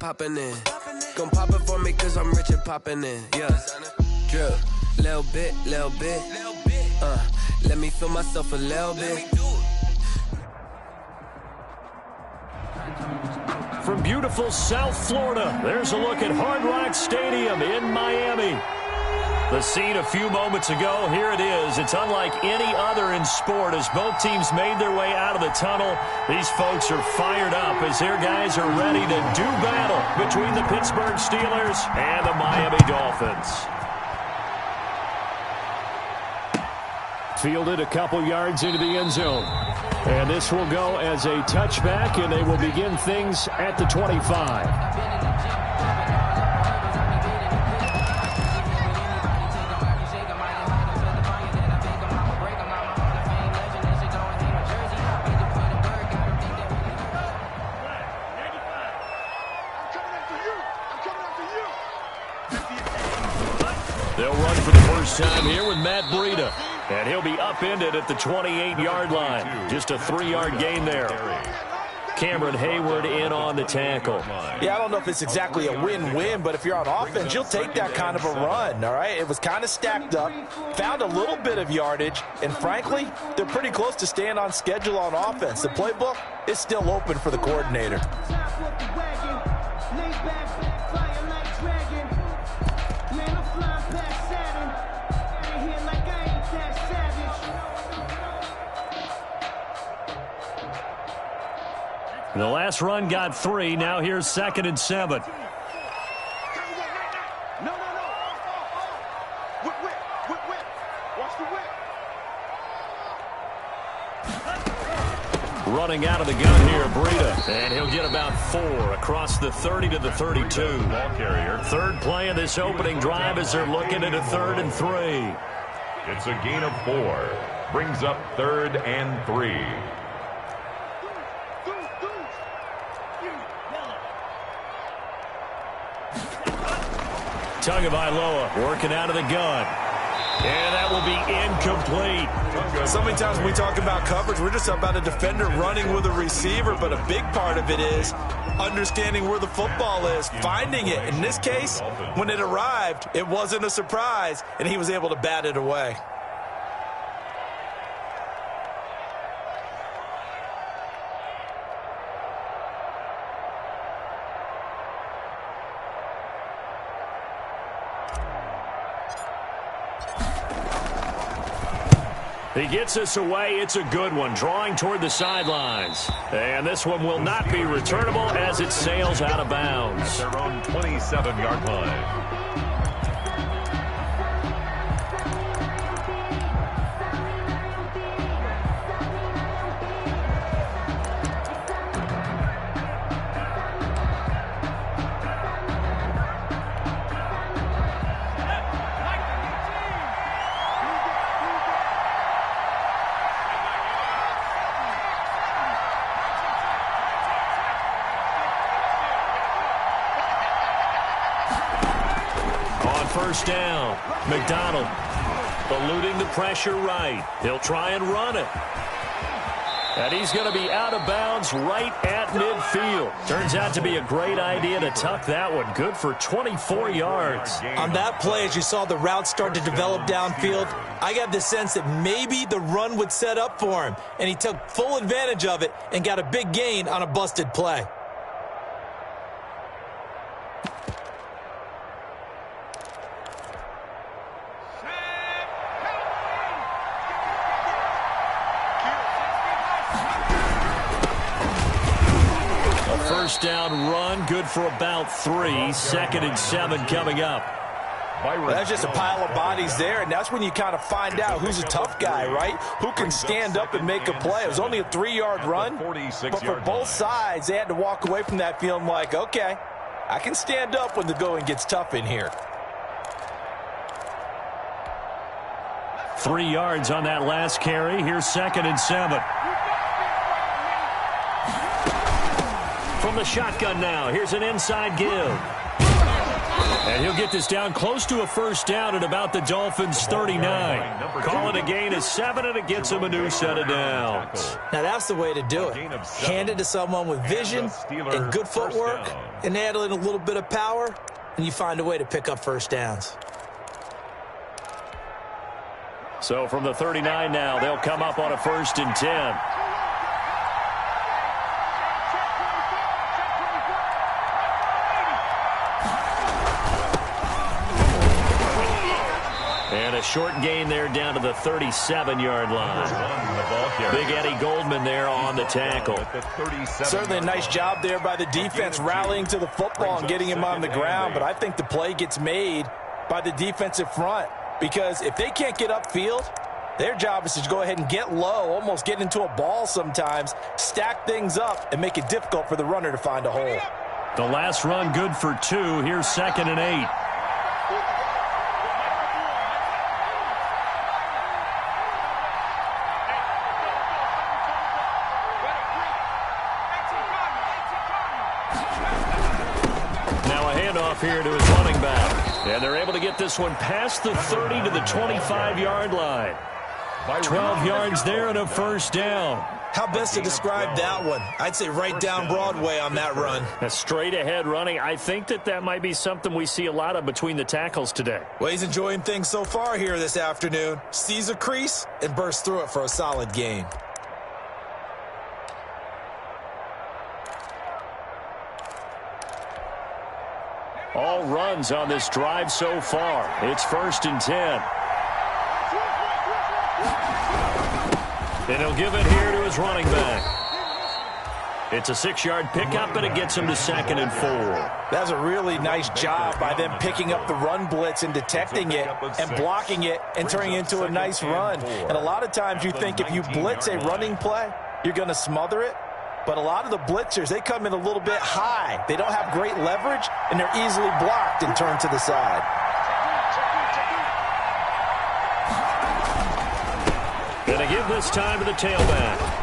popping in. Gon' pop it for me cause I'm rich and popping in. Yeah. Drip. Little bit. Let me feel myself a little bit. From beautiful South Florida, there's a look at Hard Rock Stadium in Miami. The scene a few moments ago, here it is. It's unlike any other in sport as both teams made their way out of the tunnel. These folks are fired up as their guys are ready to do battle between the Pittsburgh Steelers and the Miami Dolphins. Fielded a couple yards into the end zone. And this will go as a touchback, and they will begin things at the 25. They'll run for the first time here with Matt Breida. And he'll be upended at the 28-yard line. Just a 3-yard gain there. Cameron Hayward in on the tackle. Yeah, I don't know if it's exactly a win-win, but if you're on offense, you'll take that kind of a run, all right? It was kind of stacked up, found a little bit of yardage, and frankly, they're pretty close to staying on schedule on offense. The playbook is still open for the coordinator. The last run got 3. Now here's 2nd and 7. Running out of the gun here, Breida. And he'll get about 4 across the 30 to the 32. Ball carrier. Third play of this opening drive as they're looking at a 3rd and 3. It's a gain of 4. Brings up 3rd and 3. Tagovailoa working out of the gun. And that will be incomplete. So many times when we talk about coverage, we're just about a defender running with a receiver, but a big part of it is understanding where the football is, finding it. In this case, when it arrived, it wasn't a surprise, and he was able to bat it away. He gets us away. It's a good one, drawing toward the sidelines. And this one will not be returnable as it sails out of bounds. At their own 27-yard line. First down. McDonald eluding the pressure right. He'll try and run it. And he's going to be out of bounds right at midfield. Turns out to be a great idea to tuck that one. Good for 24 yards. On that play, as you saw the route start to develop downfield, I got the sense that maybe the run would set up for him. And he took full advantage of it and got a big gain on a busted play. First down run, good for about 3. 2nd and 7 coming up. That's just a pile of bodies there, and that's when you kind of find out who's a tough guy, right? Who can stand up and make a play. It was only a 3-yard run, but for both sides, they had to walk away from that feeling like, okay, I can stand up when the going gets tough in here. 3 yards on that last carry. Here's 2nd and 7. From the shotgun now, here's an inside give. And he'll get this down close to a first down at about the Dolphins' 39. Call it a gain of 7, and it gets him a new set of downs. Now, that's the way to do it. Hand it to someone with vision and good footwork, and add in a little bit of power, and you find a way to pick up first downs. So from the 39 now, they'll come up on a 1st and 10. And a short gain there down to the 37-yard line. Big Eddie Goldman there on the tackle. Certainly a nice job there by the defense rallying to the football and getting him on the ground, but I think the play gets made by the defensive front. Because if they can't get upfield, their job is to go ahead and get low, almost get into a ball sometimes, stack things up, and make it difficult for the runner to find a hole. The last run good for 2. Here's 2nd and 8. Now a handoff here to his running back. And they're able to get this one past the 30 to the 25-yard line. 12 yards there and a first down. How best to describe that one? I'd say right down Broadway on that run. A straight-ahead running. I think that might be something we see a lot of between the tackles today. Well, he's enjoying things so far here this afternoon. Sees a crease and bursts through it for a solid gain. All runs on this drive so far. It's 1st and 10. And he'll give it here to his running back. It's a 6-yard pickup, and it gets him to 2nd and 4. That's a really nice job by them picking up the run blitz and detecting it and blocking it and turning it into a nice run. And a lot of times you think if you blitz a running play, you're going to smother it. But a lot of the blitzers, they come in a little bit high. They don't have great leverage, and they're easily blocked and turned to the side. Gonna give this time to the tailback.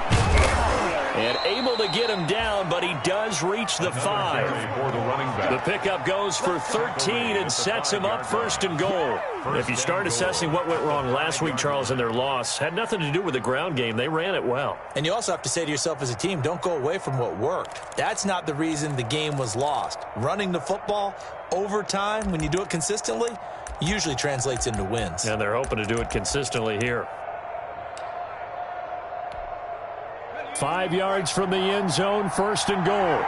And able to get him down, but he does reach the 5. The pickup goes for 13 and sets him up 1st and goal. If you start assessing what went wrong last week, Charles, in their loss, had nothing to do with the ground game. They ran it well. And you also have to say to yourself as a team, don't go away from what worked. That's not the reason the game was lost. Running the football over time, when you do it consistently, usually translates into wins. And they're hoping to do it consistently here. 5 yards from the end zone, 1st and goal.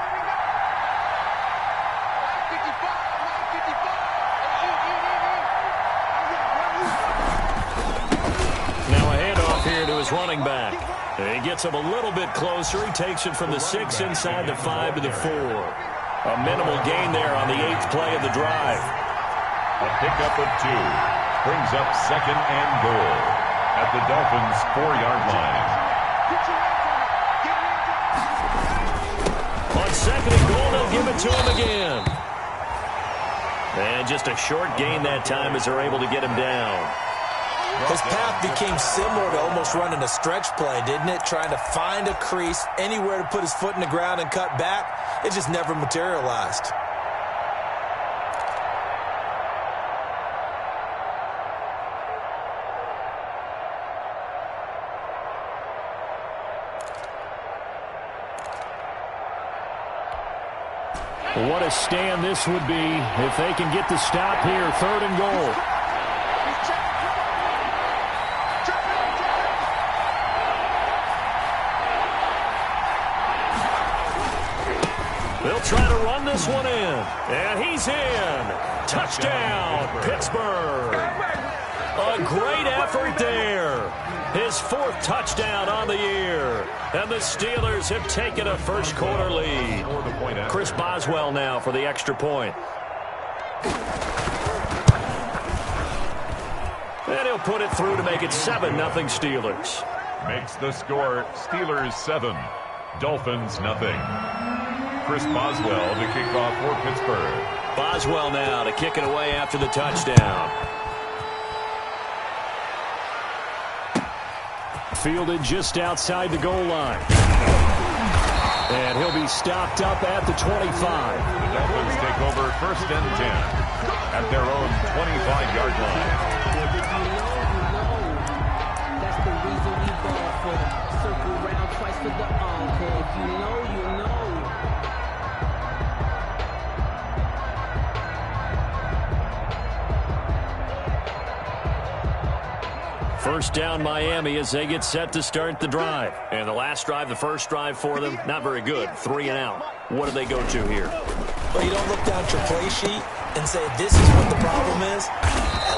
Now a handoff here to his running back. And he gets him a little bit closer. He takes it from the 6 inside the 5 to the 4. A minimal gain there on the 8th play of the drive. A pickup of 2 brings up 2nd and goal at the Dolphins' 4-yard line. On 2nd and goal, they'll give it to him again. And just a short gain that time as they're able to get him down. His path became similar to almost running a stretch play, didn't it? Trying to find a crease, anywhere to put his foot in the ground and cut back. It just never materialized. What a stand this would be if they can get the stop here. 3rd and goal. They'll try to run this one in. And he's in. Touchdown, Pittsburgh. A great effort there. His 4th touchdown on the year. And the Steelers have taken a first-quarter lead. Chris Boswell now for the extra point. And he'll put it through to make it 7-0 Steelers. Makes the score Steelers 7, Dolphins 0. Chris Boswell to kick off for Pittsburgh. Boswell now to kick it away after the touchdown. Fielded just outside the goal line. And he'll be stopped up at the 25. The Dolphins take over 1st and 10 at their own 25-yard line. That's the reason we ball for. Circle round twice for the encore. If you know, you know. First down Miami as they get set to start the drive. And the last drive, the first drive for them, not very good. 3 and out. What do they go to here? Well, you don't look down at your play sheet and say, this is what the problem is.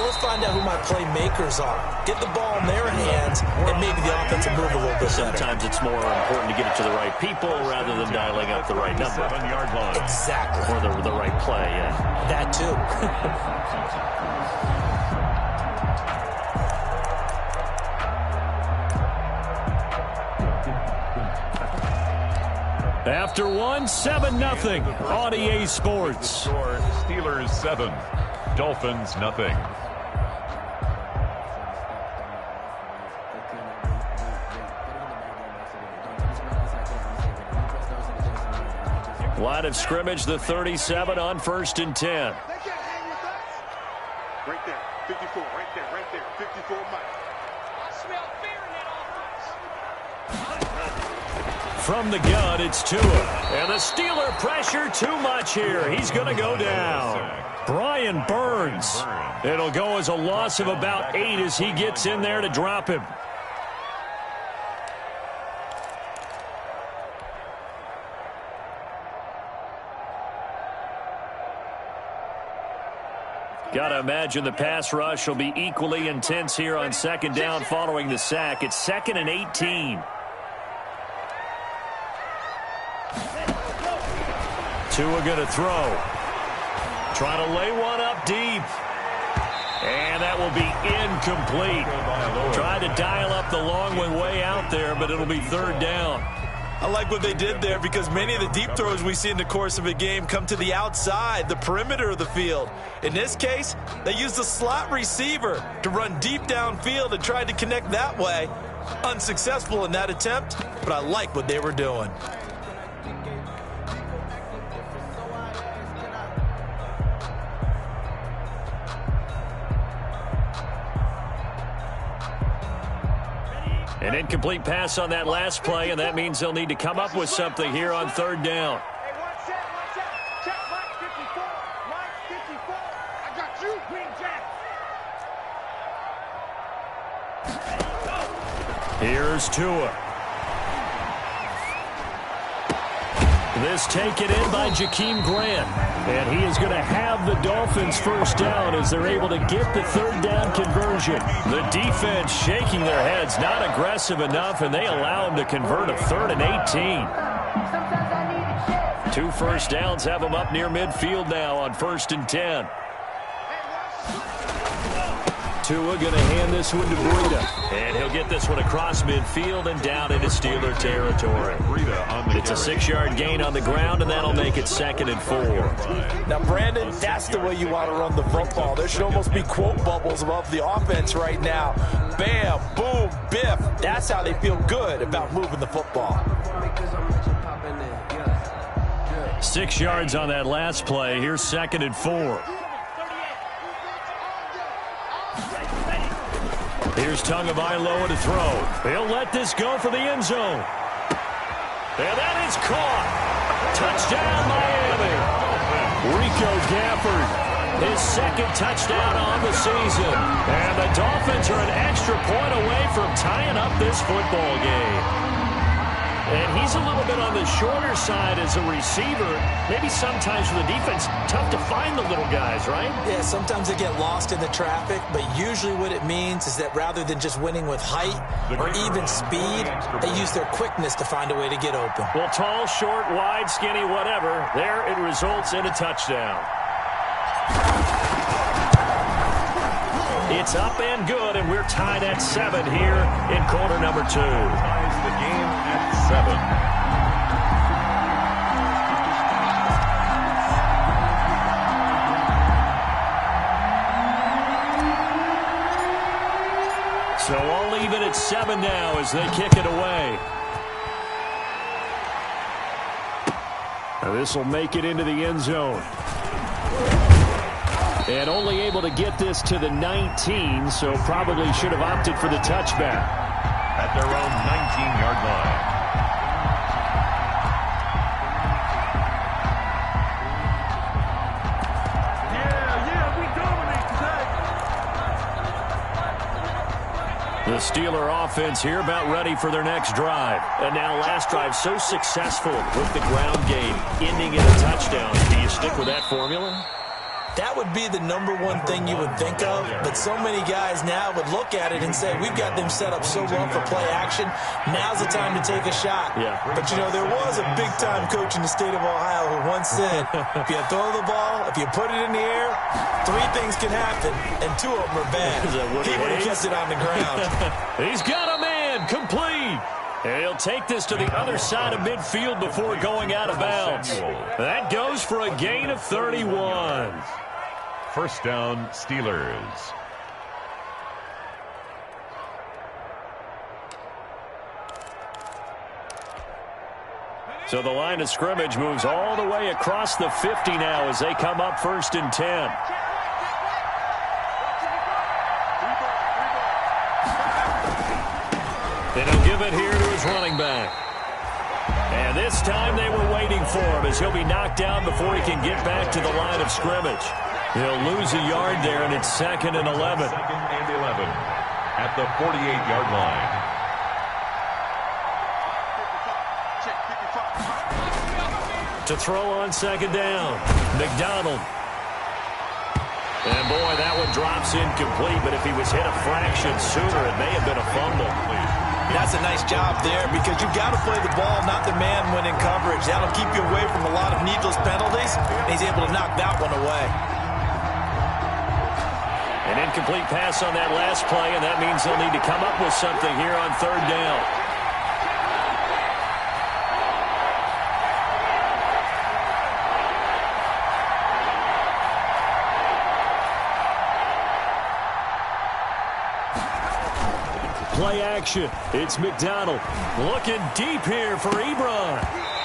Let's find out who my playmakers are. Get the ball in their hands, and maybe the offense will move a little bit better. Sometimes it's more important to get it to the right people rather than dialing up the right number. 7-yard line. Exactly. Or the right play, yeah. That too. After 7-0 on EA Sports. Score, Steelers 7, Dolphins nothing. Line of scrimmage, the 37 on 1st and 10. Right there, 54, right there, 54 Mike. I smell fear in that offense. From the gun, it's Tua. And the Steeler pressure too much here. He's going to go down. Brian Burns. It'll go as a loss of about 8 as he gets in there to drop him. Got to imagine the pass rush will be equally intense here on 2nd down following the sack. It's 2nd and 18. Tua going to throw. Trying to lay one up deep. And that will be incomplete. Tried to dial up the long one way out there, but it'll be 3rd down. I like what they did there because many of the deep throws we see in the course of a game come to the outside, the perimeter of the field. In this case, they used the slot receiver to run deep downfield and tried to connect that way. Unsuccessful in that attempt, but I like what they were doing. An incomplete pass on that last play, and that means they'll need to come up with something here on 3rd down. Hey, one set. Check Mike 54. Mike 54. I got you, Green Jack. Here's Tua. This taken in by Jakeem Grant. And he is going to have the Dolphins 1st down as they're able to get the 3rd down conversion. The defense shaking their heads, not aggressive enough, and they allow them to convert a 3rd and 18. 2 first downs have them up near midfield now on 1st and 10. Tua going to hand this one to Breida. And he'll get this one across midfield and down into Steeler territory. It's a 6-yard gain on the ground, and that'll make it 2nd and 4. Now, Brandon, that's the way you want to run the football. There should almost be quote bubbles above the offense right now. Bam, boom, biff. That's how they feel good about moving the football. 6 yards on that last play. Here's 2nd and 4. Here's Tagovailoa to throw. He'll let this go for the end zone. And that is caught. Touchdown, Miami. Rico Gafford, his 2nd touchdown on the season. And the Dolphins are an extra point away from tying up this football game. And he's a little bit on the shorter side as a receiver. Maybe sometimes for the defense, tough to find the little guys, right? Yeah, sometimes they get lost in the traffic, but usually what it means is that rather than just winning with height or even speed, they use their quickness to find a way to get open. Well, tall, short, wide, skinny, whatever, there it results in a touchdown. It's up and good, and we're tied at 7 here in quarter number 2. Ties the game at 7. So all even at 7 now as they kick it away. Now this will make it into the end zone. And only able to get this to the 19, so probably should have opted for the touchback. At their own 19-yard line. The Steeler offense here about ready for their next drive. And now last drive so successful with the ground game, ending in a touchdown. Do you stick with that formula? That would be the number one thing you would think of, but so many guys now would look at it and say, we've got them set up so well for play action, now's the time to take a shot. Yeah. But, you know, there was a big-time coach in the state of Ohio who once said, if you throw the ball, if you put it in the air, 3 things can happen, and 2 of them are bad. He would have kept it on the ground. He's got a man, complete. And he'll take this to the other side of midfield before going out of bounds. That goes for a gain of 31. First down, Steelers. So the line of scrimmage moves all the way across the 50 now as they come up 1st and 10. And he'll give it here to his running back. And this time they were waiting for him as he'll be knocked down before he can get back to the line of scrimmage. He'll lose a yard there, and it's 2nd and 11. 2nd and 11 at the 48-yard line. To throw on 2nd down, McDonald. And boy, that one drops incomplete, but if he was hit a fraction sooner, it may have been a fumble. That's a nice job there because you've got to play the ball, not the man when in coverage. That'll keep you away from a lot of needless penalties, and he's able to knock that one away. An incomplete pass on that last play, and that means they'll need to come up with something here on 3rd down. Play action. It's McDonald looking deep here for Ebron.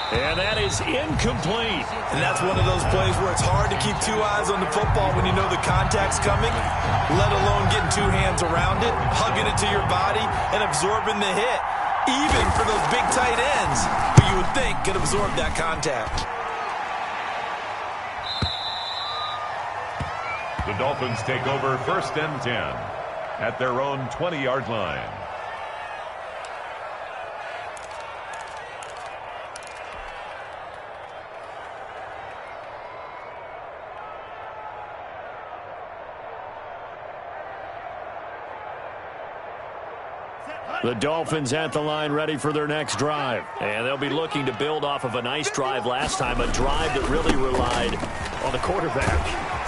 And that is incomplete. And that's one of those plays where it's hard to keep 2 eyes on the football when you know the contact's coming, let alone getting 2 hands around it, hugging it to your body, and absorbing the hit, even for those big tight ends who you would think could absorb that contact. The Dolphins take over 1st and 10 at their own 20-yard line. The Dolphins at the line ready for their next drive. And they'll be looking to build off of a nice drive last time, a drive that really relied on the quarterback.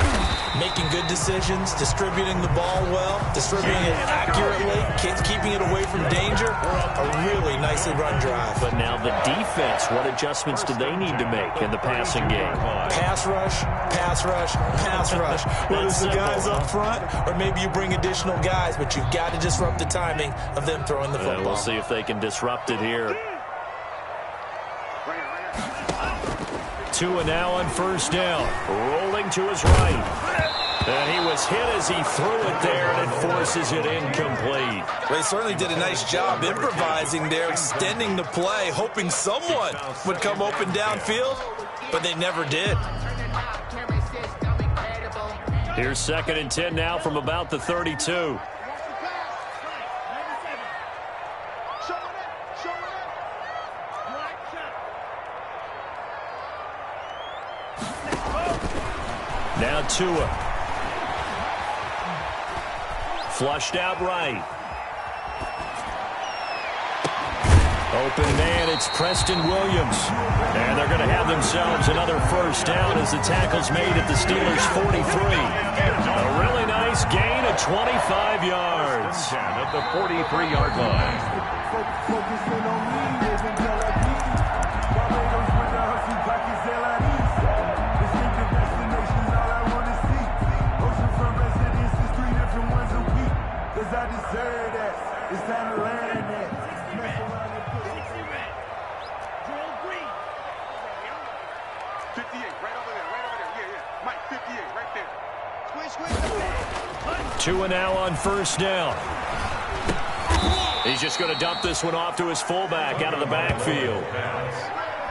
Making good decisions, distributing the ball well, distributing it accurately, keeping it away from danger. A really nicely run drive. But now the defense, what adjustments do they need to make in the passing game? Pass rush, pass rush, pass rush. Whether it's the guys up front or maybe you bring additional guys, but you've got to disrupt the timing of them throwing the football. We'll see if they can disrupt it here. Tua now on 1st down, rolling to his right. And he was hit as he threw it there, and it forces it incomplete. Well, they certainly did a nice job improvising there, extending the play, hoping someone would come open downfield, but they never did. Here's 2nd and 10 now from about the 32. Now Tua. Flushed out right. Open man, it's Preston Williams. And they're going to have themselves another 1st down as the tackle's made at the Steelers' 43. A really nice gain of 25 yards. At the 43-yard line. 58, right over there, yeah. Mike, 58, right there. Squish. 2 and now on first down. He's just going to dump this one off to his fullback out of the backfield.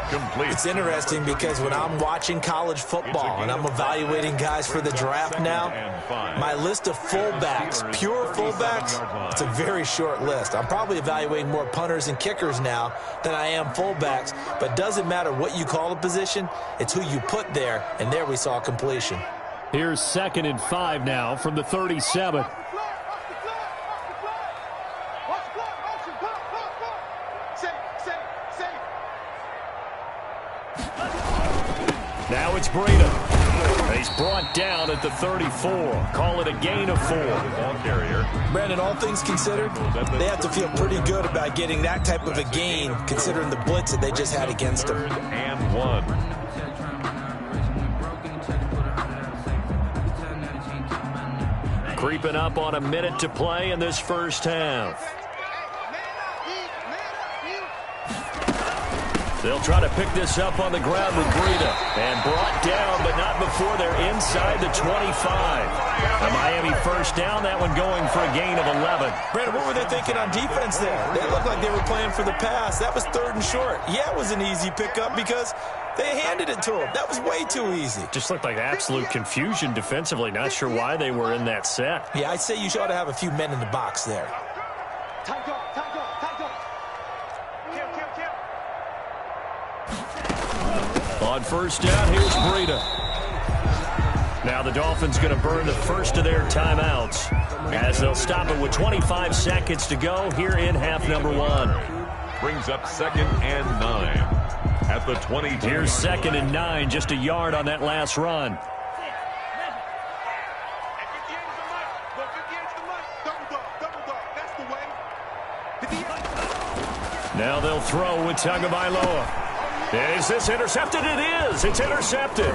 Complete. It's interesting because when I'm watching college football and I'm evaluating guys for the draft now, my list of fullbacks, pure fullbacks, it's a very short list. I'm probably evaluating more punters and kickers now than I am fullbacks, but doesn't matter what you call the position, it's who you put there, and there we saw completion. Here's 2nd and 5 now from the 37. Now it's Breida. He's brought down at the 34. Call it a gain of 4. Ball carrier. Brandon, all things considered, they have to feel pretty good about getting that type of a gain, considering the blitz that they just had against them. And 1. Creeping up on a minute to play in this first half. They'll try to pick this up on the ground with Breida. And brought down, but not before they're inside the 25. A Miami first down, that one going for a gain of 11. Brandon, what were they thinking on defense there? They looked like they were playing for the pass. That was 3rd and short. Yeah, it was an easy pickup because they handed it to him. That was way too easy. Just looked like absolute confusion defensively. Not sure why they were in that set. Yeah, I'd say you ought to have a few men in the box there. Tight dog. On first down, here's Breida. Now the Dolphins going to burn the first of their timeouts as they'll stop it with 25 seconds to go here in half number 1. Brings up 2nd and 9 at the 22. Here's 2nd and 9, just a yard on that last run. Now they'll throw with Tagovailoa. Is this intercepted? It is. It's intercepted.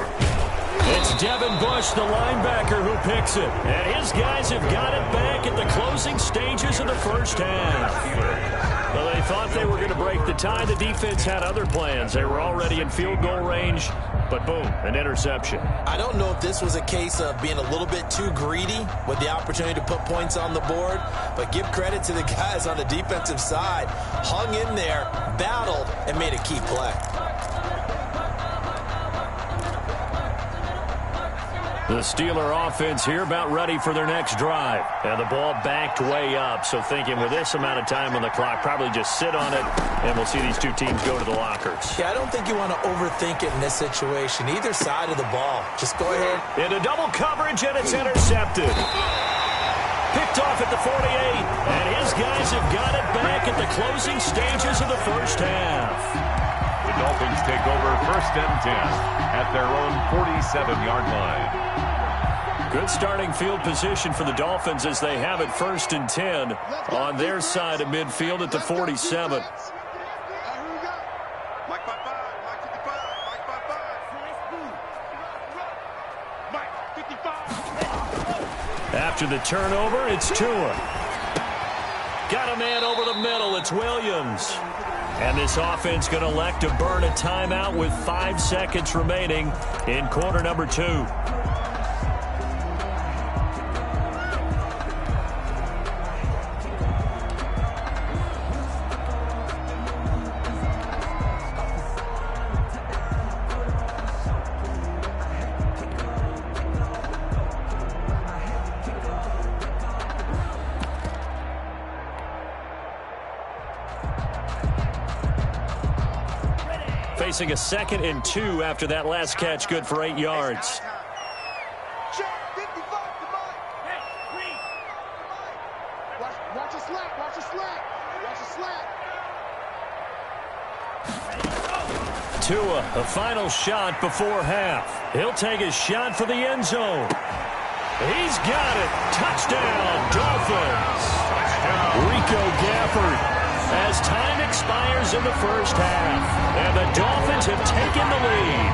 It's Devin Bush, the linebacker, who picks it. And his guys have got it back at the closing stages of the first half. Well, they thought they were going to break the tie. The defense had other plans. They were already in field goal range, but boom, an interception. I don't know if this was a case of being a little bit too greedy with the opportunity to put points on the board, but give credit to the guys on the defensive side. Hung in there, battled, and made a key play. The Steeler offense here about ready for their next drive. And the ball backed way up, so thinking with this amount of time on the clock, probably just sit on it, and we'll see these two teams go to the lockers. Yeah, I don't think you want to overthink it in this situation. Either side of the ball. Just go ahead. Into double coverage, and it's intercepted. Picked off at the 48, and his guys have got it back at the closing stages of the first half. The Dolphins take over 1st and 10 at their own 47-yard line. Good starting field position for the Dolphins as they have it 1st and 10 on their side of midfield at the 47. After the turnover, it's Tua. Got a man over the middle. It's Williams. And this offense going to elect to burn a timeout with 5 seconds remaining in quarter number 2. Facing a 2nd and 2 after that last catch, good for 8 yards. Watch a slap, watch a slap, watch a slap. Tua, a final shot before half. He'll take his shot for the end zone. He's got it. Touchdown, Dolphins. Rico Gafford. As time expires in the first half, and the Dolphins have taken the lead.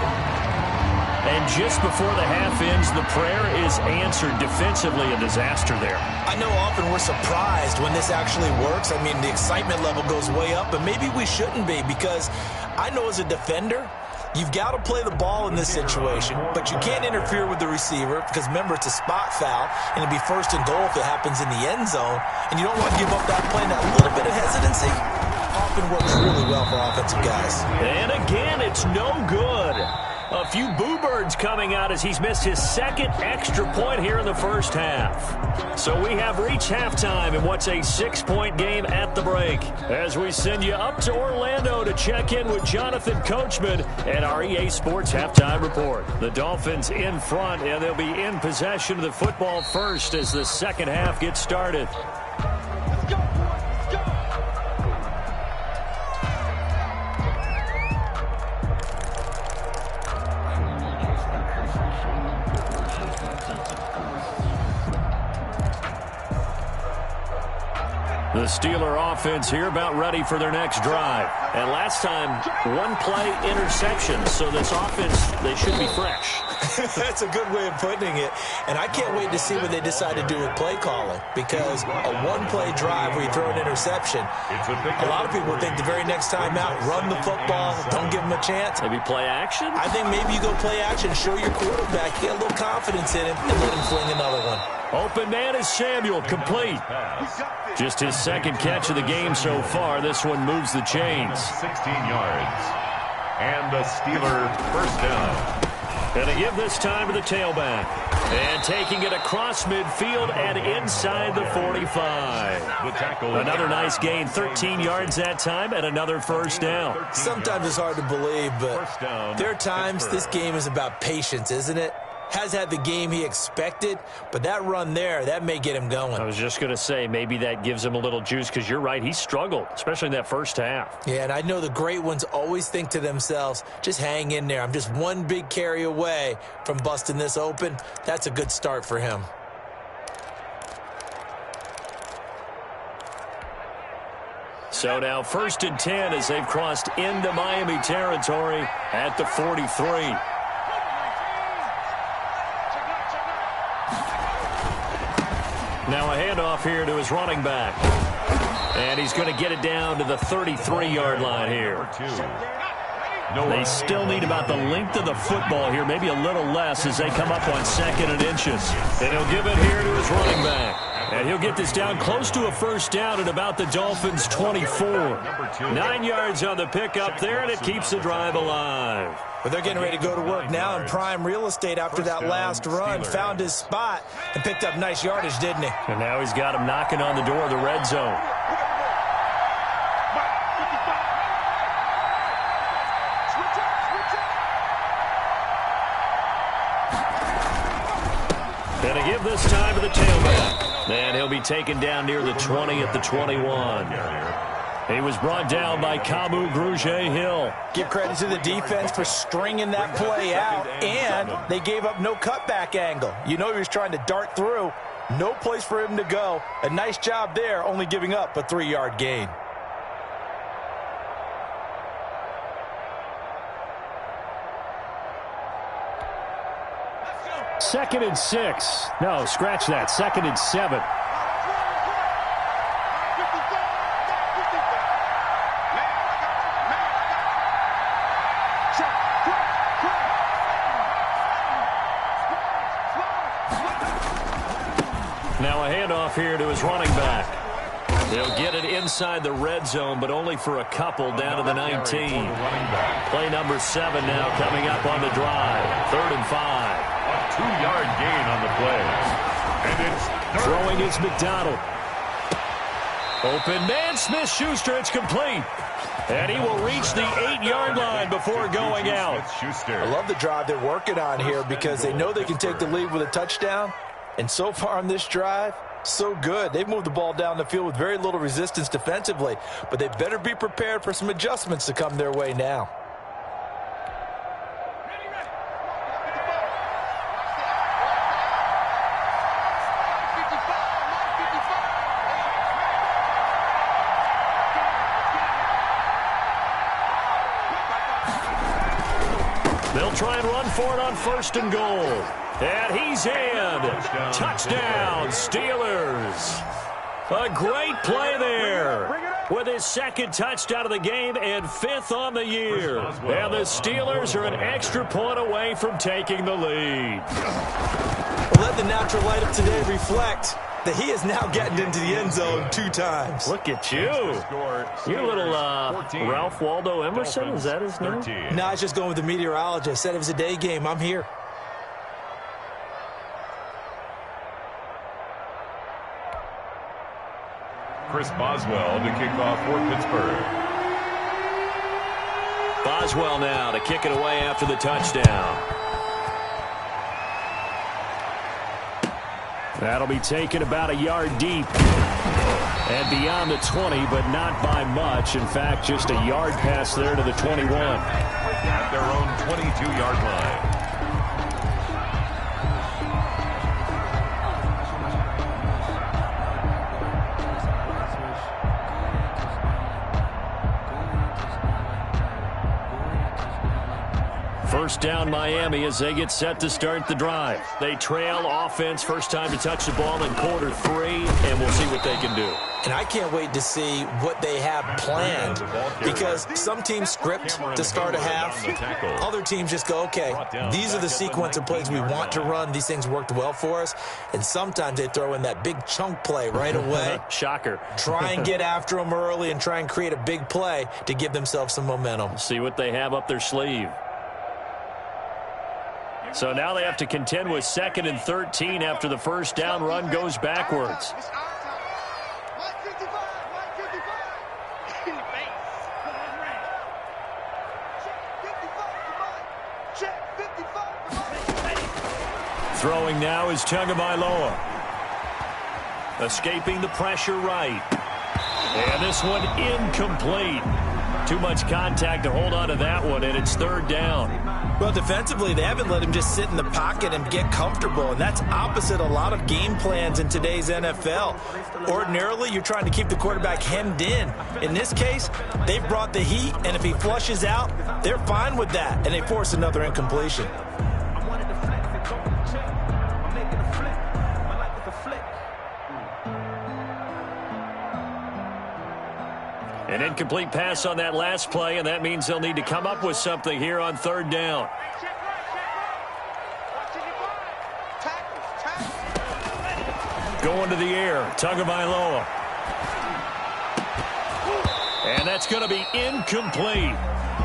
And just before the half ends, the prayer is answered. Defensively, a disaster there. I know often we're surprised when this actually works. I mean, the excitement level goes way up, but maybe we shouldn't be, because I know as a defender, You've got to play the ball in this situation, but you can't interfere with the receiver because, remember, it's a spot foul, and it'd be first and goal if it happens in the end zone, and you don't want to give up that play. And that little bit of hesitancy often works really well for offensive guys. And again, it's no good. A few boo birds coming out as he's missed his second extra point here in the first half. So we have reached halftime in what's a 6-point game at the break. As we send you up to Orlando to check in with Jonathan Coachman and our EA Sports Halftime Report. The Dolphins in front, and they'll be in possession of the football first as the second half gets started. The Steeler offense here about ready for their next drive. And last time, one-play interception. So this offense, they should be fresh. That's a good way of putting it. And I can't wait to see what they decide to do with play calling. Because a one-play drive where you throw an interception, a lot of people think the very next time out, run the football, don't give them a chance. Maybe play action? I think maybe you go play action, show your quarterback, get a little confidence in him, and let him fling another one. Open man is Samuel, complete. Just his second catch of the game so far. This one moves the chains. 16 yards. And the Steelers first down. Gonna give this time to the tailback. And taking it across midfield and inside the 45. Another nice gain, 13 yards that time, and another first down. Sometimes it's hard to believe, but there are times this game is about patience, isn't it? Has had the game he expected, but that run there, that may get him going. I was just going to say, maybe that gives him a little juice, because you're right, he struggled, especially in that first half. Yeah, and I know the great ones always think to themselves, just hang in there. I'm just one big carry away from busting this open. That's a good start for him. So now 1st and 10 as they've crossed into Miami territory at the 43. Now a handoff here to his running back. And he's going to get it down to the 33-yard line here. They still need about the length of the football here, maybe a little less as they come up on 2nd and inches. And he'll give it here to his running back. And he'll get this down close to a first down at about the Dolphins' 24. 9 yards on the pickup there, and it keeps the drive alive. But they're getting ready to go to work now in prime real estate after that last run. Found his spot and picked up nice yardage, didn't he? And now he's got him knocking on the door of the red zone. And to give this time to the tailback. And he'll be taken down near the 20 at the 21. He was brought down by Kamu Grugier-Hill. Give credit to the defense for stringing that play out, and they gave up no cutback angle. You know he was trying to dart through. No place for him to go. A nice job there, only giving up a 3-yard gain. Second and 6. No, scratch that. 2nd and 7. Now a handoff here to his running back. They'll get it inside the red zone, but only for a couple down to the 19. Play number 7 now coming up on the drive. 3rd and 5. 2-yard gain on the play. And it's throwing is McDonald. Open man, Smith-Schuster, it's complete. And he will reach the 8-yard line before going out. I love the drive they're working on here because they know they can take the lead with a touchdown. And so far on this drive, so good. They've moved the ball down the field with very little resistance defensively, but they better be prepared for some adjustments to come their way now. They'll try and run for it on 1st and goal. And he's in. Touchdown, Steelers. A great play there with his second touchdown of the game and 5th on the year. And the Steelers are an extra point away from taking the lead. Well, let the natural light of today reflect that he is now getting into the end zone 2 times. Look at you. You're a little Ralph Waldo Emerson, is that his name? No, I was just going with the meteorologist. Said it was a day game. I'm here. Chris Boswell to kick off for Pittsburgh. Boswell now to kick it away after the touchdown. That'll be taken about a yard deep and beyond the 20, but not by much. In fact, just a yard pass there to the 21. At their own 22-yard line. First down Miami as they get set to start the drive. They trail offense, first time to touch the ball in quarter 3, and we'll see what they can do. And I can't wait to see what they have planned, because some teams script to start a half. Other teams just go, okay, these are the sequence of plays we want to run. These things worked well for us. And sometimes they throw in that big chunk play right away. Shocker. Try and get after them early and try and create a big play to give themselves some momentum. See what they have up their sleeve. So now they have to contend with 2nd and 13 after the first down run goes backwards. Throwing now is Tagovailoa. Escaping the pressure right. And this one incomplete. Too much contact to hold on to that one, and it's 3rd down. Well, defensively, they haven't let him just sit in the pocket and get comfortable, and that's opposite a lot of game plans in today's NFL. Ordinarily, you're trying to keep the quarterback hemmed in. In this case, they've brought the heat, and if he flushes out, they're fine with that, and they force another incompletion. An incomplete pass on that last play, and that means they'll need to come up with something here on 3rd down. Going to the air, Tagovailoa. And that's going to be incomplete.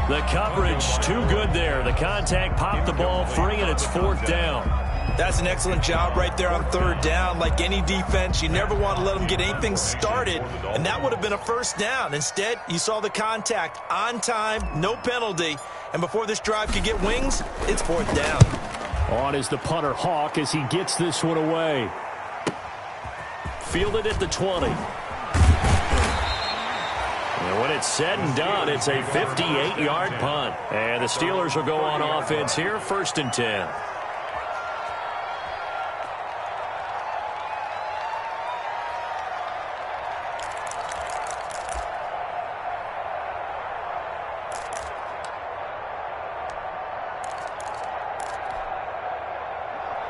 The coverage too good there. The contact popped the ball free, and it's 4th down. That's an excellent job right there on 3rd down. Like any defense, you never want to let them get anything started, and that would have been a 1st down. Instead, you saw the contact on time, no penalty, and before this drive could get wings, it's 4th down. On is the punter Hawk as he gets this one away. Fielded at the 20. And when it's said and done, it's a 58-yard punt. And the Steelers will go on offense here, 1st and 10.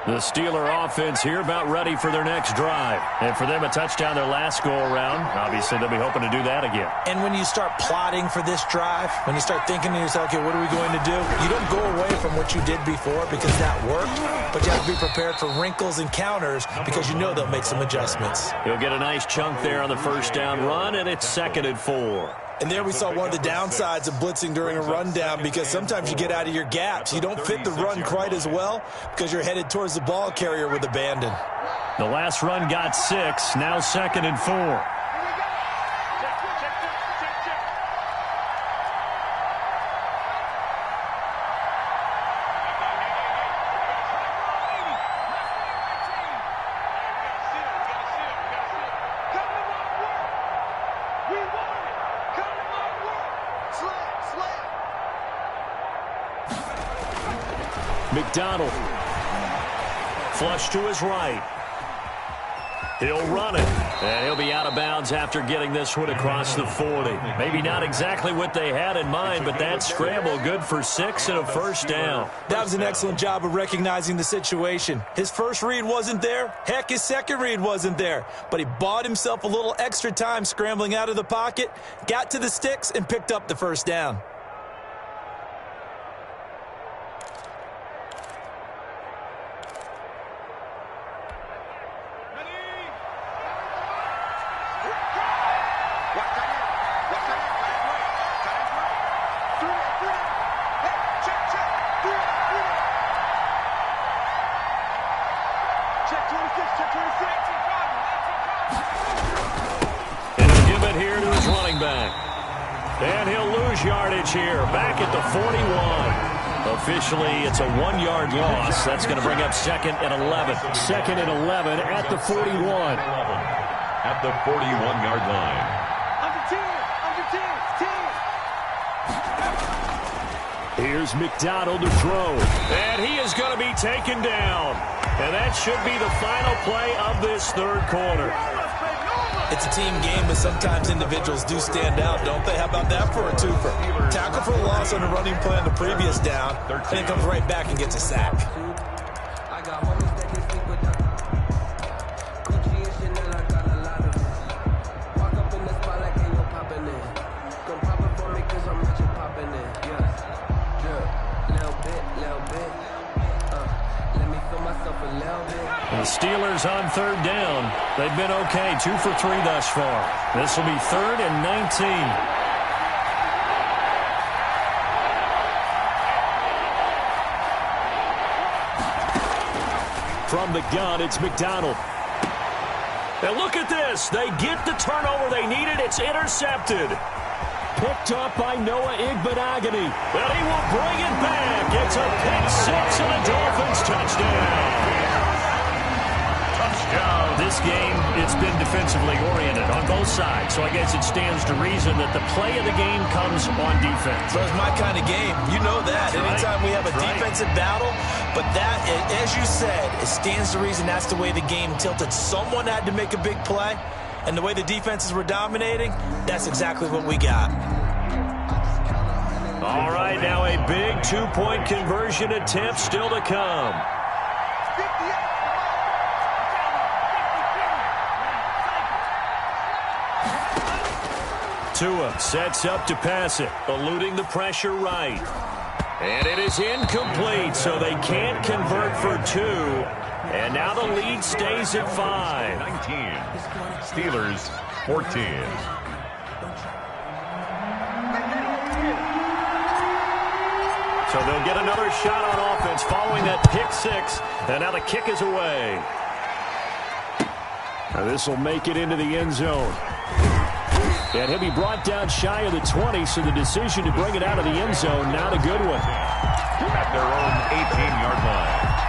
The Steeler offense here about ready for their next drive. And for them, a touchdown their last go-around. Obviously, they'll be hoping to do that again. And when you start plotting for this drive, when you start thinking to yourself, okay, what are we going to do? You don't go away from what you did before because that worked, but you have to be prepared for wrinkles and counters because you know they'll make some adjustments. He'll get a nice chunk there on the first down run, and it's 2nd and 4. And there we saw one of the downsides of blitzing during a rundown, because sometimes you get out of your gaps. You don't fit the run quite as well because you're headed towards the ball carrier with abandon. The last run got 6, now 2nd and 4. McDonald. Flush to his right. He'll run it, and he'll be out of bounds after getting this one across the 40. Maybe not exactly what they had in mind, but that scramble good for 6 and a first down. That was an excellent job of recognizing the situation. His first read wasn't there. Heck, his second read wasn't there. But he bought himself a little extra time scrambling out of the pocket, got to the sticks, and picked up the first down. And he'll lose yardage here, back at the 41. Officially, it's a 1-yard loss. That's going to bring up 2nd and 11. 2nd and 11 at the 41. At the 41-yard line. Here's McDonald to throw. And he is going to be taken down. And that should be the final play of this third quarter. It's a team game, but sometimes individuals do stand out, don't they? How about that for a twofer? Tackle for a loss on the running play on the previous down, and then comes right back and gets a sack. The Steelers on third down. They've been okay, 2 for 3 thus far. This will be 3rd and 19. From the gun, it's McDonald. And look at this. They get the turnover they needed. It's intercepted. Picked up by Noah Igbenogany. But he will bring it back. It's a pick-6 and a Dolphins touchdown. This game, it's been defensively oriented on both sides, so I guess it stands to reason that the play of the game comes on defense. So it's my kind of game. You know that. Anytime we have a defensive battle, but that, as you said, it stands to reason that's the way the game tilted. Someone had to make a big play, and the way the defenses were dominating, that's exactly what we got. All right, now a big 2-point conversion attempt still to come. Tua sets up to pass it, eluding the pressure right. And it is incomplete, so they can't convert for 2. And now the lead stays at 5. 19. Steelers 14. So they'll get another shot on offense following that pick-6. And now the kick is away. Now this will make it into the end zone. And he'll be brought down shy of the 20, so the decision to bring it out of the end zone, not a good one. At their own 18-yard line.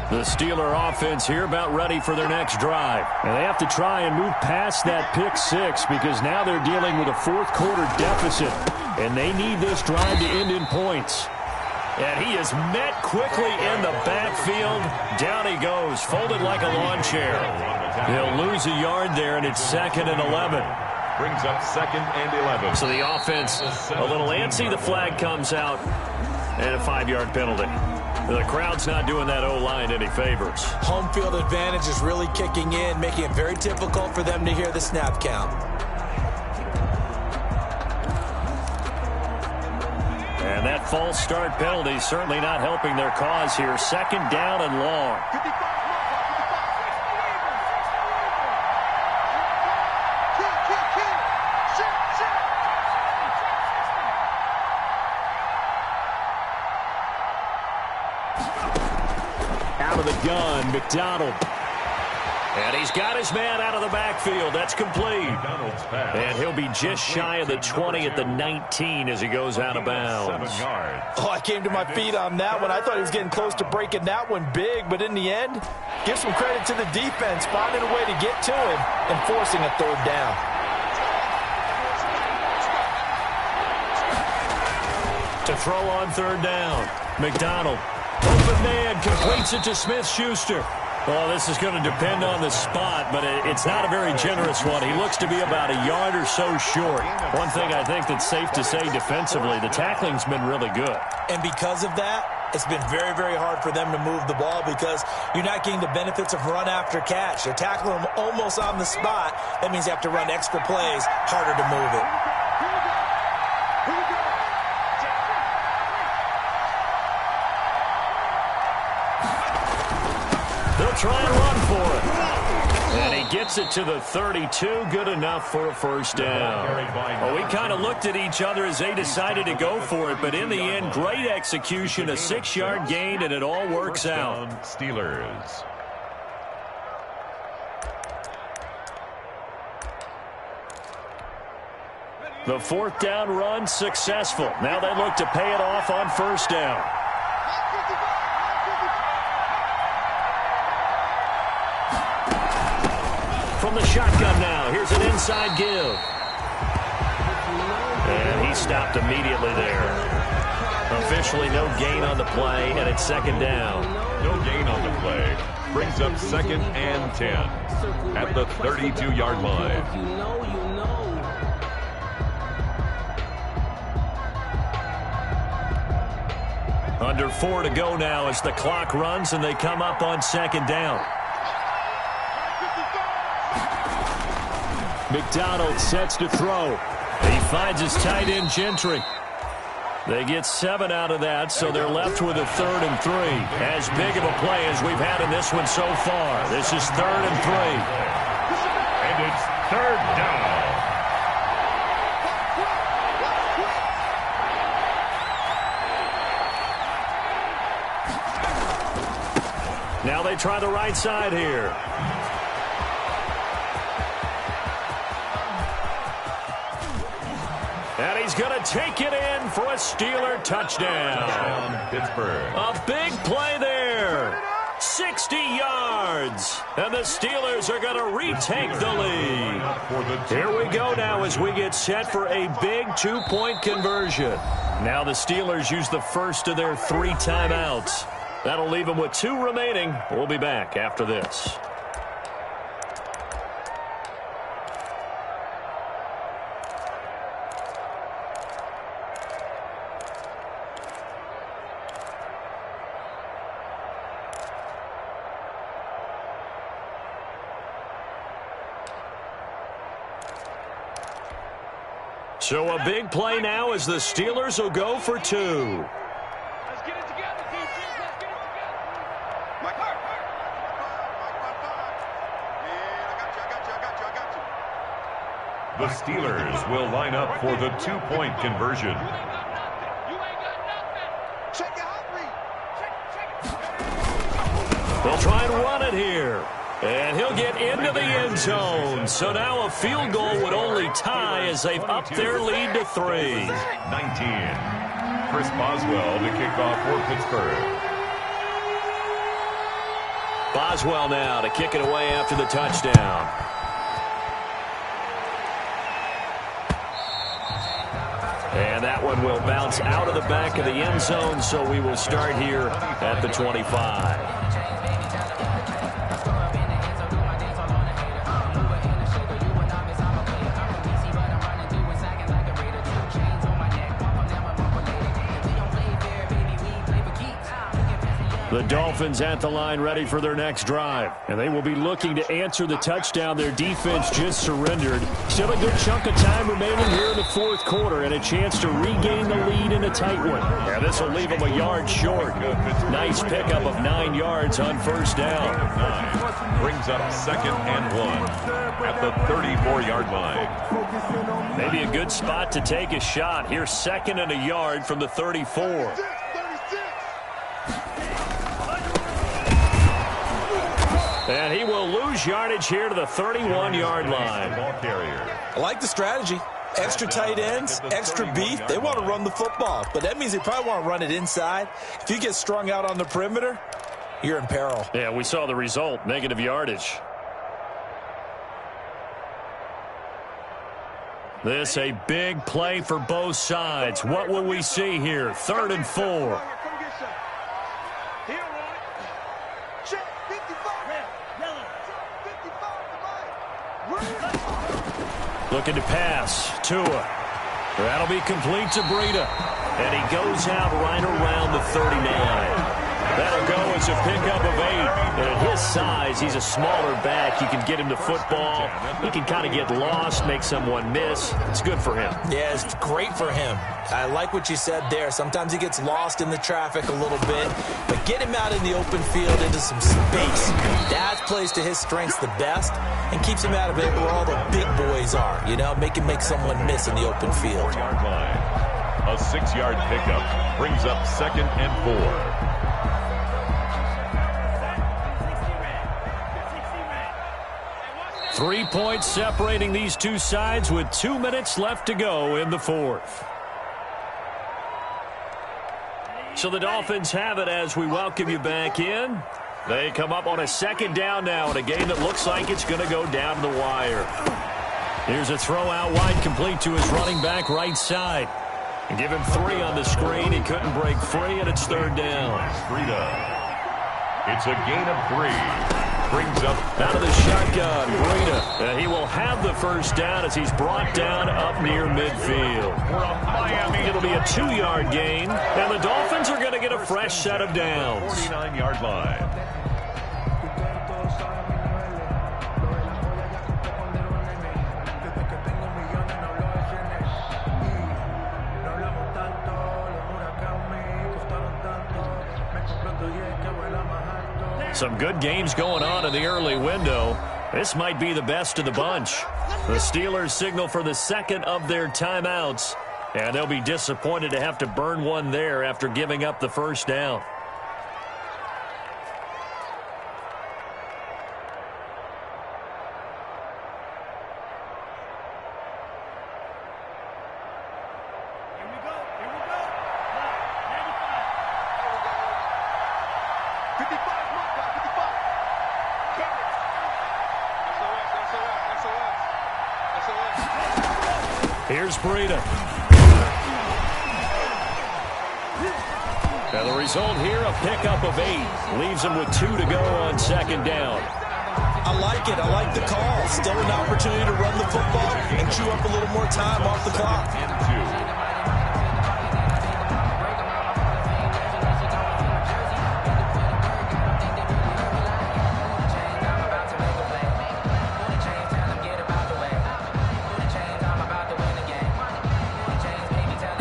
The Steeler offense here about ready for their next drive. And they have to try and move past that pick-6 because now they're dealing with a fourth-quarter deficit. And they need this drive to end in points. And he is met quickly in the backfield. Down he goes, folded like a lawn chair. He'll lose a yard there, and it's 2nd and 11. Brings up 2nd and 11. So the offense a little antsy. The flag comes out, and a 5-yard penalty. The crowd's not doing that O-line any favors. Home field advantage is really kicking in, making it very difficult for them to hear the snap count. And that false start penalty certainly not helping their cause here. 2nd down and long. Out of the gun, McDonald. And he's got his man out of the backfield. That's complete. And he'll be just shy of the 20 at the 19 as he goes out of bounds. Oh, I came to my feet on that one. I thought he was getting close to breaking that one big, but in the end, give some credit to the defense, finding a way to get to him and forcing a third down. To throw on third down. McDonald, open man, completes it to Smith-Schuster. Well, this is going to depend on the spot, but it's not a very generous one. He looks to be about a yard or so short. One thing I think that's safe to say defensively, the tackling's been really good. And because of that, it's been very, very hard for them to move the ball because you're not getting the benefits of run after catch. They're tackling them almost on the spot. That means you have to run extra plays, harder to move it. They'll try and run for it. And he gets it to the 32. Good enough for a first down. Well, we kind of looked at each other as they decided to go for it, but in the end, great execution, a 6-yard gain, and it all works out. Steelers. The fourth down run successful. Now they look to pay it off on first down. From the shotgun now, here's an inside give. And he stopped immediately there. Officially no gain on the play, and it's second down. No gain on the play. Brings up 2nd and 10 at the 32-yard line. Under 4 to go now as the clock runs and they come up on second down. McDonald sets to throw. He finds his tight end Gentry. They get 7 out of that, so they're left with a 3rd and 3. As big of a play as we've had in this one so far. This is 3rd and 3. And it's 3rd down. Now they try the right side here. And he's going to take it in for a Steeler touchdown. Pittsburgh. A big play there. 60 yards. And the Steelers are going to retake the lead. Here we go now as we get set for a big 2-point conversion. Now the Steelers use the first of their 3 timeouts. That'll leave them with 2 remaining. We'll be back after this. So a big play now as the Steelers will go for 2. Let's get it together, defense. Let's get it together. Mike, I got you. The Steelers will line up for the 2-point conversion. You ain't got nothing. Check your hot read. They'll try and run it here. And he'll get into the end zone. So now a field goal would only tie as they've upped their lead to 3. 19. Chris Boswell to kick off for Pittsburgh. Boswell now to kick it away after the touchdown. And that one will bounce out of the back of the end zone, so we will start here at the 25. The Dolphins at the line ready for their next drive. And they will be looking to answer the touchdown their defense just surrendered. Still a good chunk of time remaining here in the 4th quarter and a chance to regain the lead in a tight one. Yeah, this will leave them a yard short. Nice pickup of 9 yards on first down. 9 brings up 2nd and 1 at the 34-yard line. Maybe a good spot to take a shot. Here's 2nd and a yard from the 34. And he will lose yardage here to the 31-yard line. I like the strategy. Extra tight ends, extra beef. They want to run the football, but that means they probably want to run it inside. If you get strung out on the perimeter, you're in peril. Yeah, we saw the result, negative yardage. This a big play for both sides. What will we see here? 3rd and 4. Looking to pass. Tua. That'll be complete to Breida. And he goes out right around the 39. That'll go as a pickup of 8. And at his size, he's a smaller back. You can get him the football. He can kind of get lost, make someone miss. It's good for him. Yeah, it's great for him. I like what you said there. Sometimes he gets lost in the traffic a little bit. But get him out in the open field into some space. That plays to his strengths the best and keeps him out of it where all the big boys are. You know, make him make someone miss in the open field. A 6-yard pickup brings up 2nd and 4. 3 points separating these two sides with 2 minutes left to go in the 4th. So the Dolphins have it as we welcome you back in. They come up on a 2nd down now in a game that looks like it's going to go down to the wire. Here's a throw out wide complete to his running back right side. And give him 3 on the screen. He couldn't break free, and it's 3rd down. It's a gain of 3. Brings up out of the shotgun, Breida. He will have the 1st down as he's brought down up near midfield. It'll be a 2-yard gain, and the Dolphins are going to get a fresh set of downs. 49-yard line. Some good games going on in the early window. This might be the best of the bunch. The Steelers signal for the 2nd of their timeouts, and they'll be disappointed to have to burn one there after giving up the 1st down. Here's Breida. And the result here, a pickup of 8. Leaves him with 2 to go on 2nd down. I like it. I like the call. Still an opportunity to run the football and chew up a little more time off the clock.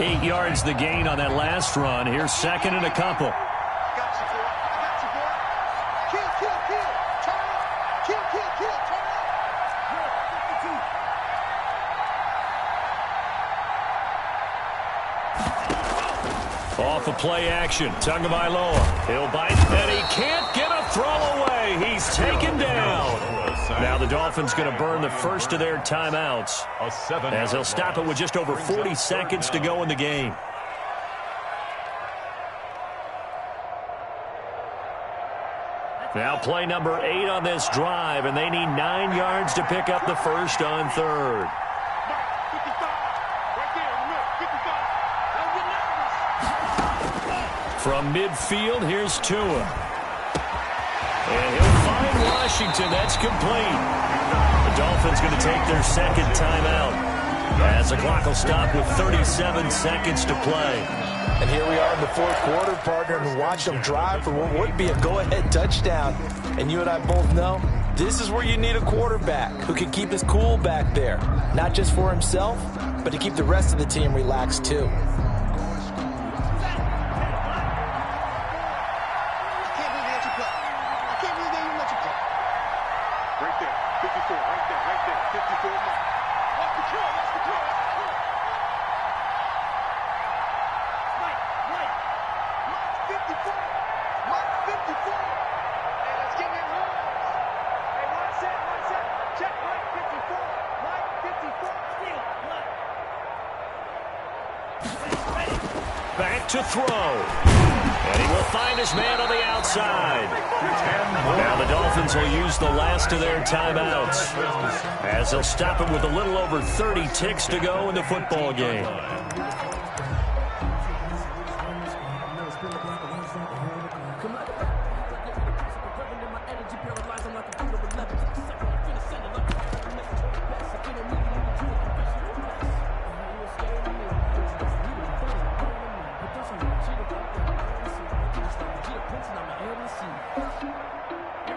8 yards the gain on that last run. Here's 2nd and a couple. Off of play action, Tagovailoa. He'll bite, and he can't get a throw away. He's taken down. Now the Dolphins going to burn the 1st of their timeouts as they'll stop it with just over 40 seconds to go in the game. Now play number 8 on this drive, and they need 9 yards to pick up the 1st on 3rd. From midfield, here's Tua. And he'll find Washington. That's complete. The Dolphins going to take their 2nd timeout as the clock will stop with 37 seconds to play. And here we are in the 4th quarter, partner, and watch them drive for what would be a go-ahead touchdown. And you and I both know this is where you need a quarterback who can keep his cool back there, not just for himself, but to keep the rest of the team relaxed too. to throw. And he will find his man on the outside. Now the Dolphins will use the last of their timeouts, as they'll stop him with a little over 30 ticks to go in the football game.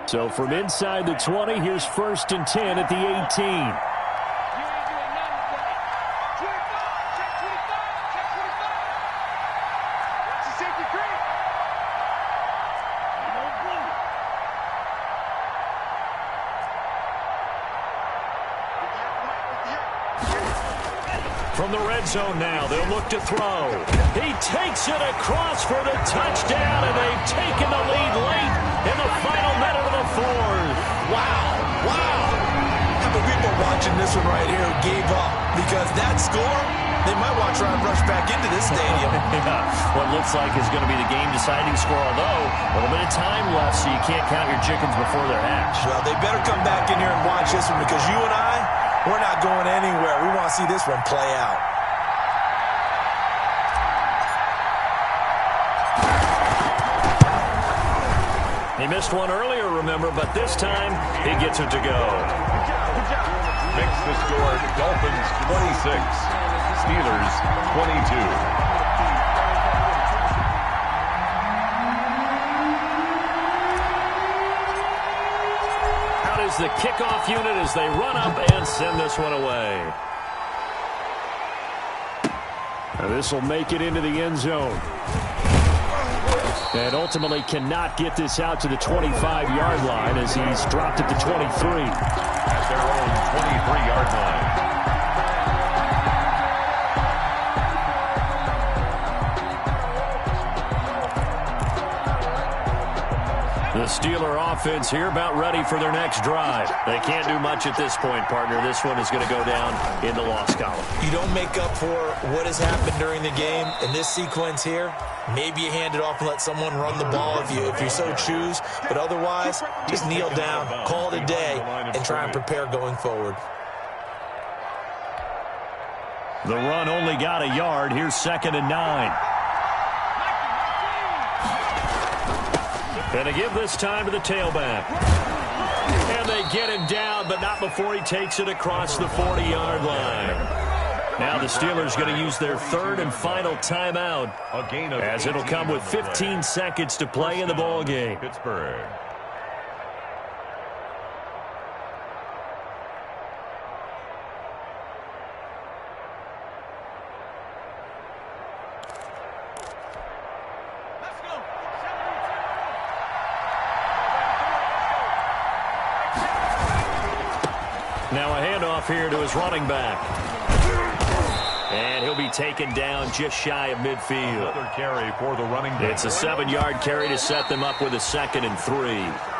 So from inside the 20, here's 1st and 10 at the 18. From the red zone now, they'll look to throw. He takes it across for the touchdown, and they've taken the lead late in the final minute of the fourth. Wow. How many people watching this one right here who gave up? Because that score, they might want to try and rush back into this stadium. Yeah, what looks like is going to be the game-deciding score, although a little bit of time left, so you can't count your chickens before they're hatched. Well, they better come back in here and watch this one, because you and I, we're not going anywhere. We want to see this one play out. He missed one earlier, remember, but this time he gets it to go. Good job. Makes the score Dolphins 26, Steelers 22. Out is the kickoff unit as they run up and send this one away. Now this will make it into the end zone. And ultimately cannot get this out to the 25-yard line as he's dropped at the 23. At their own 23-yard line. The Steeler offense here about ready for their next drive. They can't do much at this point, partner. This one is going to go down in the loss column. You don't make up for what has happened during the game in this sequence here. Maybe you hand it off and let someone run the ball if you so choose. But otherwise, just kneel down, call it a day, and try and prepare going forward. The run only got a yard. Here's 2nd and 9. And they give this time to the tailback. And they get him down, but not before he takes it across the 40-yard line. Now the Steelers going to use their 3rd and final timeout, as it'll come with 15 seconds to play in the ball game. Pittsburgh. Now a handoff here to his running back. And he'll be taken down just shy of midfield. Another carry for the running back. It's a 7-yard carry to set them up with a 2nd and 3.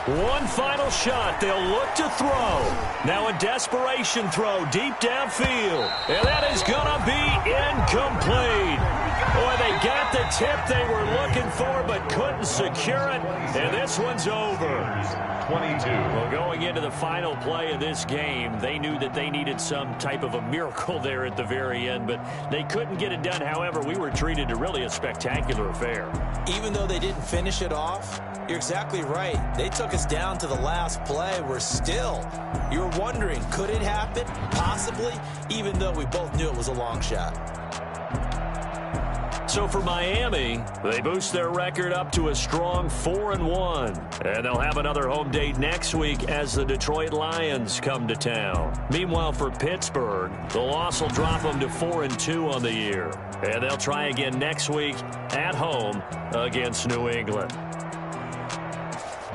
One final shot. They'll look to throw. Now a desperation throw deep downfield. And that is going to be incomplete. Boy, they got the tip they were looking for but couldn't secure it. And this one's over. 22. Well, going into the final play of this game, they knew that they needed some type of a miracle there at the very end, but they couldn't get it done. However, we were treated to really a spectacular affair. Even though they didn't finish it off, you're exactly right. They took us down to the last play. We're still, you're wondering, could it happen? Possibly, even though we both knew it was a long shot. So So for Miami, they boost their record up to a strong 4-1. And they'll have another home date next week as the Detroit Lions come to town. Meanwhile, for Pittsburgh, the loss will drop them to 4-2 on the year. And they'll try again next week at home against New England.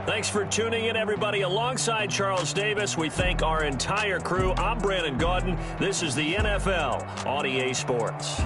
Thanks for tuning in, everybody. Alongside Charles Davis, we thank our entire crew. I'm Brandon Gaudin. This is the NFL on EA Sports.